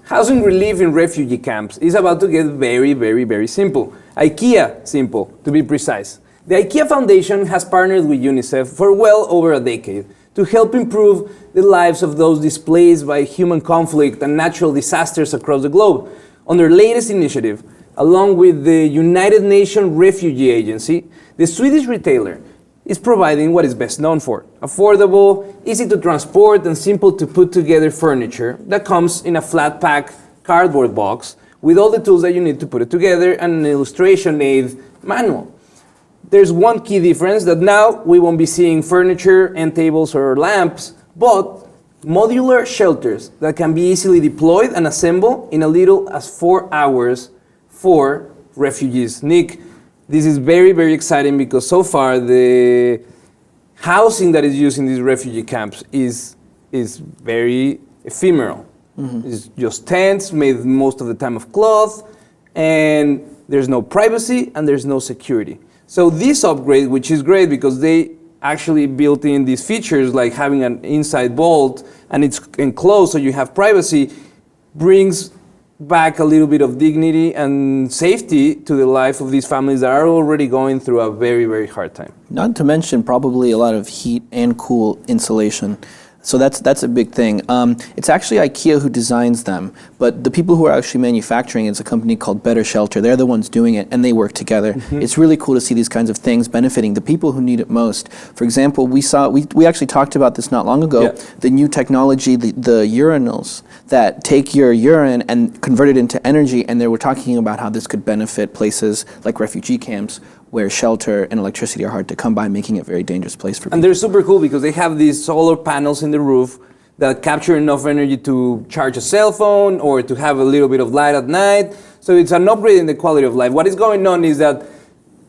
Housing relief in refugee camps is about to get very, very, very simple. IKEA simple, to be precise. The IKEA Foundation has partnered with UNICEF for well over a decade to help improve the lives of those displaced by human conflict and natural disasters across the globe. On their latest initiative, along with the United Nations Refugee Agency, the Swedish retailer is providing what is best known for: affordable, easy to transport, and simple to put together furniture that comes in a flat pack cardboard box with all the tools that you need to put it together and an illustration aid manual. There's one key difference, that now we won't be seeing furniture and tables or lamps, but modular shelters that can be easily deployed and assembled in as little as 4 hours for refugees. Nick, this is very, very exciting because so far the housing that is used in these refugee camps is very ephemeral. Mm-hmm. It's just tents made most of the time of cloth, and there's no privacy and there's no security. So this upgrade, which is great because they actually built in these features like having an inside vault and it's enclosed so you have privacy, brings back a little bit of dignity and safety to the life of these families that are already going through a very, very hard time. Not to mention probably a lot of heat and cool insulation. So that's a big thing. It's actually IKEA who designs them, but the people who are actually manufacturing it is a company called Better Shelter. They're the ones doing it, and they work together. Mm-hmm. It's really cool to see these kinds of things benefiting the people who need it most. For example, we actually talked about this not long ago, the new technology, the urinals that take your urine and convert it into energy, and they were talking about how this could benefit places like refugee camps where shelter and electricity are hard to come by, making it a very dangerous place for people. And they're super cool because they have these solar panels in the roof that capture enough energy to charge a cell phone or to have a little bit of light at night. So it's an upgrade in the quality of life. What is going on is that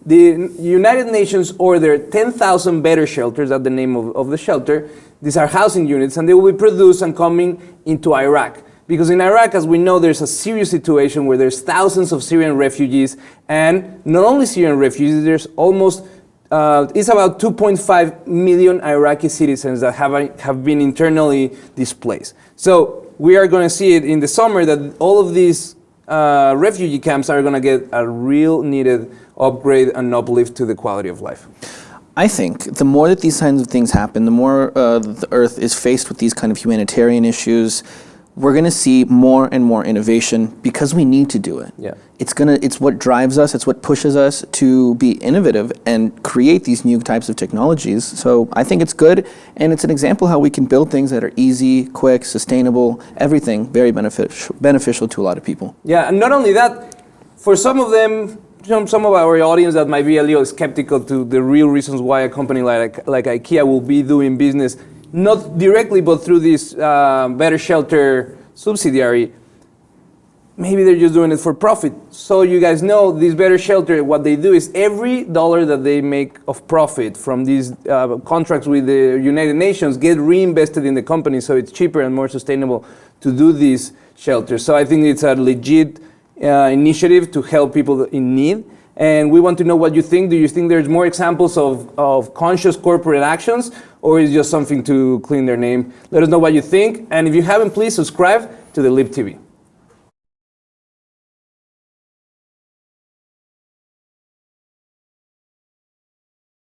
the United Nations ordered 10,000 better shelters, that's the name of the shelter. These are housing units, and they will be produced and coming into Iraq. Because in Iraq, as we know, there's a serious situation where there's thousands of Syrian refugees, and not only Syrian refugees, there's almost, it's about 2.5 million Iraqi citizens that have been internally displaced. So we are going to see it in the summer that all of these refugee camps are going to get a real needed upgrade and uplift to the quality of life. I think the more that these kinds of things happen, the more the Earth is faced with these kind of humanitarian issues, we're going to see more and more innovation because we need to do it. Yeah. It's what drives us, it's what pushes us to be innovative and create these new types of technologies. So I think it's good, and it's an example how we can build things that are easy, quick, sustainable, everything very beneficial to a lot of people. Yeah, and not only that, for some of them, some of our audience that might be a little skeptical to the real reasons why a company like IKEA will be doing business not directly, but through this Better Shelter subsidiary, maybe they're just doing it for profit. So you guys know, this Better Shelter, what they do is every dollar that they make of profit from these contracts with the United Nations get reinvested in the company, so it's cheaper and more sustainable to do these shelters. So I think it's a legit initiative to help people in need. And we want to know what you think. Do you think there's more examples of conscious corporate actions, or is it just something to clean their name? Let us know what you think. And if you haven't, please subscribe to the Lib TV.